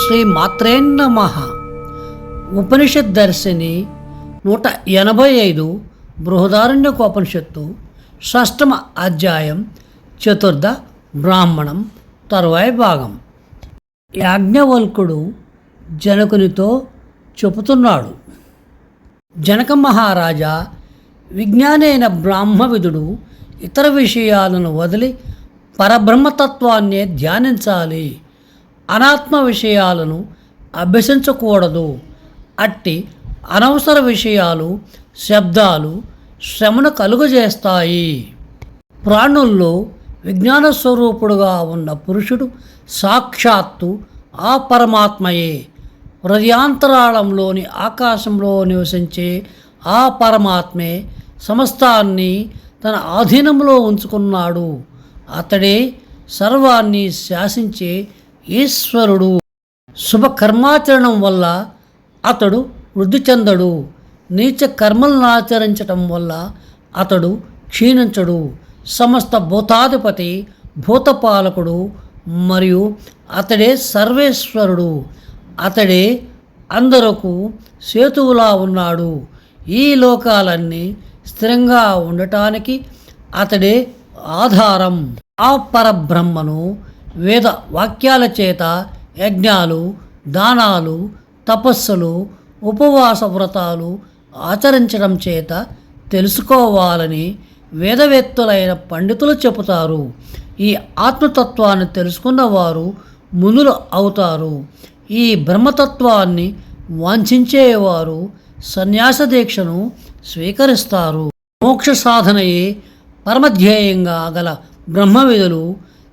శ్రీ మాత్రే నమః. ఉపనిషత్ దర్శిని 185 బృహదారణ్యకోపనిషత్తు షష్టమ అధ్యాయం చతుర్థ బ్రాహ్మణం తరువాయి భాగం. యాజ్ఞవల్కుడు జనకునితో చెబుతున్నాడు. జనక మహారాజా, విజ్ఞానైన బ్రాహ్మవిదుడు ఇతర విషయాలను వదిలి పరబ్రహ్మతత్వాన్నే ధ్యానించాలి. అనాత్మ విషయాలను అభ్యసించకూడదు. అట్టి అనవసర విషయాలు, శబ్దాలు శ్రమను కలుగజేస్తాయి. ప్రాణుల్లో విజ్ఞాన స్వరూపుడుగా ఉన్న పురుషుడు సాక్షాత్తు ఆ పరమాత్మయే. హృదయాంతరాళంలోని ఆకాశంలో నివసించే ఆ పరమాత్మే సమస్తాన్ని తన ఆధీనంలో ఉంచుకున్నాడు. అతడే సర్వాన్ని శాసించే ఈశ్వరుడు. శుభకర్మాచరణం వల్ల అతడు వృద్ధి చెందడు. నీచ కర్మలను ఆచరించటం వల్ల అతడు క్షీణించడు. సమస్త భూతాధిపతి, భూతపాలకుడు మరియు అతడే సర్వేశ్వరుడు. అతడే అందరకు సేతువులా ఉన్నాడు. ఈ లోకాలన్నీ స్థిరంగా ఉండటానికి అతడే ఆధారం. ఆ పరబ్రహ్మను వేద వాక్యాల చేత యజ్ఞాలు, దానాలు, తపస్సులు, ఉపవాస వ్రతాలు ఆచరించడం చేత తెలుసుకోవాలని వేదవేత్తలైన పండితులు చెబుతారు. ఈ ఆత్మతత్వాన్ని తెలుసుకున్నవారు మునులు అవుతారు. ఈ బ్రహ్మతత్వాన్ని వాంఛించేవారు సన్యాస దీక్షను స్వీకరిస్తారు. మోక్ష సాధనయే పరమధ్యేయంగా గల బ్రహ్మవిధులు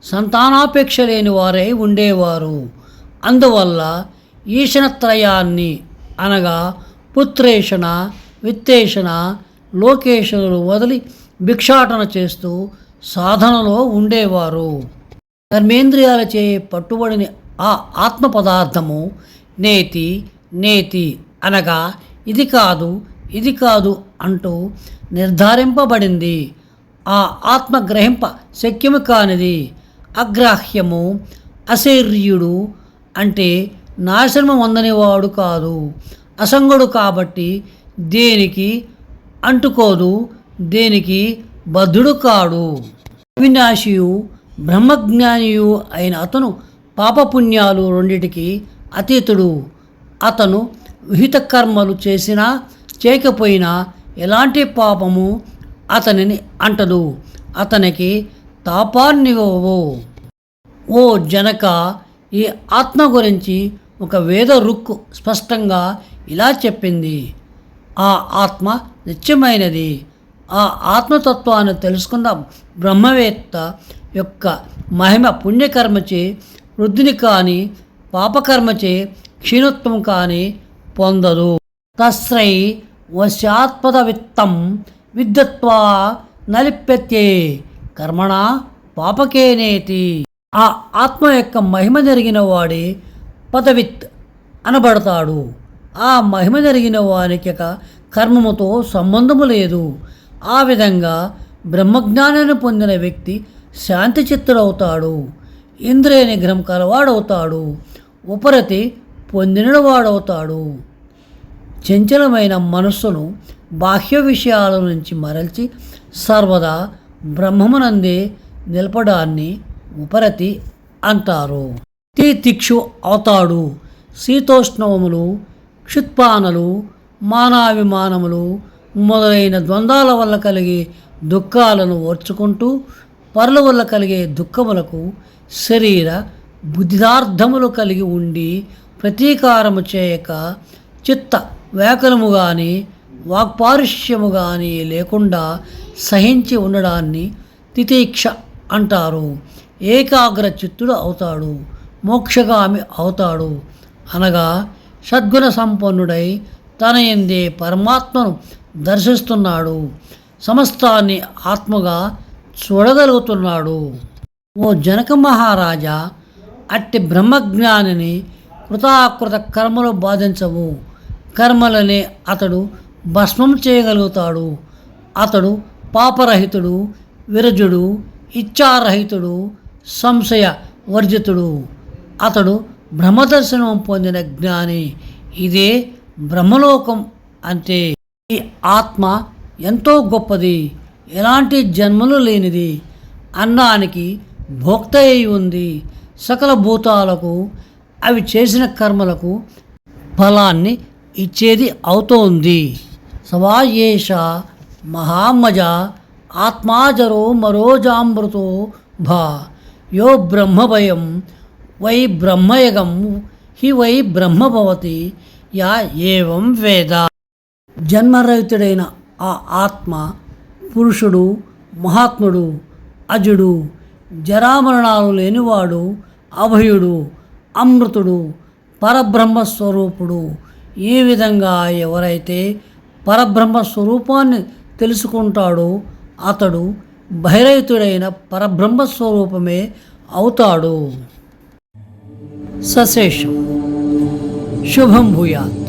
సంతానాపేక్ష లేని వారై ఉండేవారు. అందువల్ల ఈశనత్రయాన్ని అనగా పుత్రేషణ, విత్తేషణ, లోకేషణలు వదిలి భిక్షాటన చేస్తూ సాధనలో ఉండేవారు. కర్మేంద్రియాలచే పట్టుబడిన ఆ ఆత్మ పదార్థము నేతి నేతి అనగా ఇది కాదు, ఇది కాదు అంటూ నిర్ధారింపబడింది. ఆ ఆత్మ గ్రహింప శక్యము కానిది. అగ్రాహ్యము, అశరీర్యుడు అంటే నాశనము పొందనివాడు కాదు. అసంగుడు కాబట్టి దేనికి అంటుకోదు, దేనికి బద్ధుడు కాడు. అవినాశియు బ్రహ్మజ్ఞానియు అయిన అతను పాపపుణ్యాలు రెండిటికి అతీతుడు. అతను విహిత కర్మలు చేసినా చేయకపోయినా ఎలాంటి పాపము అతనిని అంటదు, అతనికి తాపాన్నివ్వవు. ఓ జనక, ఈ ఆత్మ గురించి ఒక వేద రుక్కు స్పష్టంగా ఇలా చెప్పింది. ఆ ఆత్మ నిత్యమైనది. ఆ ఆత్మతత్వాన్ని తెలుసుకున్న బ్రహ్మవేత్త యొక్క మహిమ పుణ్యకర్మచే వృద్ధిని కానీ పాపకర్మచే క్షీణత్వం కానీ పొందదు. తస్రై వశ్యాత్పదవిత్తం విద్యత్వా నలిప్యతే కర్మణ పాపకేనేతి. ఆ ఆత్మ యొక్క మహిమ జరిగిన వాడే పదవిత్ అనబడతాడు. ఆ మహిమ జరిగిన వానికి కర్మముతో సంబంధము లేదు. ఆ విధంగా బ్రహ్మజ్ఞానాన్ని పొందిన వ్యక్తి శాంతి చిత్తుడవుతాడు. ఇంద్రియ నిగ్రహం కలవాడవుతాడు. ఉపరతి పొందినవాడవుతాడు. చంచలమైన మనస్సును బాహ్య విషయాల నుంచి మరల్చి సర్వదా బ్రహ్మమునందే నిలపడాన్ని ఉపరతి అంటారు. తితిక్షు అవుతాడు. శీతోష్ణవములు, క్షుత్పానలు, మానాభిమానములు మొదలైన ద్వంద్వాల వల్ల కలిగే దుఃఖాలను ఓర్చుకుంటూ పరుల వల్ల కలిగే దుఃఖములకు శరీర బుద్ధిదార్థములు కలిగి ఉండి ప్రతీకారము చేయక చిత్త వ్యాకులము కానీ వాక్పారుష్యము కానీ లేకుండా సహించి ఉండడాన్ని తితీక్ష అంటారు. ఏకాగ్ర చిత్తుడు అవుతాడు. మోక్షగామి అవుతాడు. అనగా సద్గుణ సంపన్నుడై తన యందే పరమాత్మను దర్శిస్తున్నాడు. సమస్తాన్ని ఆత్మగా చూడగలుగుతున్నాడు. ఓ జనక మహారాజా, అట్టి బ్రహ్మజ్ఞానిని కృతాకృత కర్మలు బాధించవు. కర్మలనే అతడు భస్మం చేయగలుగుతాడు. అతడు పాపరహితుడు, విరజుడు, ఇచ్ఛారహితుడు, సంశయ వర్జితుడు. అతడు బ్రహ్మదర్శనం పొందిన జ్ఞాని. ఇదే బ్రహ్మలోకం. అంటే ఈ ఆత్మ ఎంతో గొప్పది, ఎలాంటి జన్మలు లేనిది, అన్నానికి భోక్త అయి ఉంది. సకల భూతాలకు అవి చేసిన కర్మలకు ఫలాన్ని ఇచ్చేది అవుతోంది. సవాయేష మహామజ ఆత్మాజరో మరోజామృతో భా యో బ్రహ్మభయం వై బ్రహ్మయగం హి వై బ్రహ్మభవతి యా ఏవం వేద. జన్మరహితుడైన ఆ ఆత్మ పురుషుడు, మహాత్ముడు, అజుడు, జరామరణాలు లేనివాడు, అభయుడు, అమృతుడు, పరబ్రహ్మస్వరూపుడు. ఈ విధంగా ఎవరైతే పరబ్రహ్మస్వరూపాన్ని తెలుసుకుంటాడో అతడు బహిరహితుడైన పరబ్రహ్మస్వరూపమే అవుతాడు. సశేషం. శుభం భూయాత్.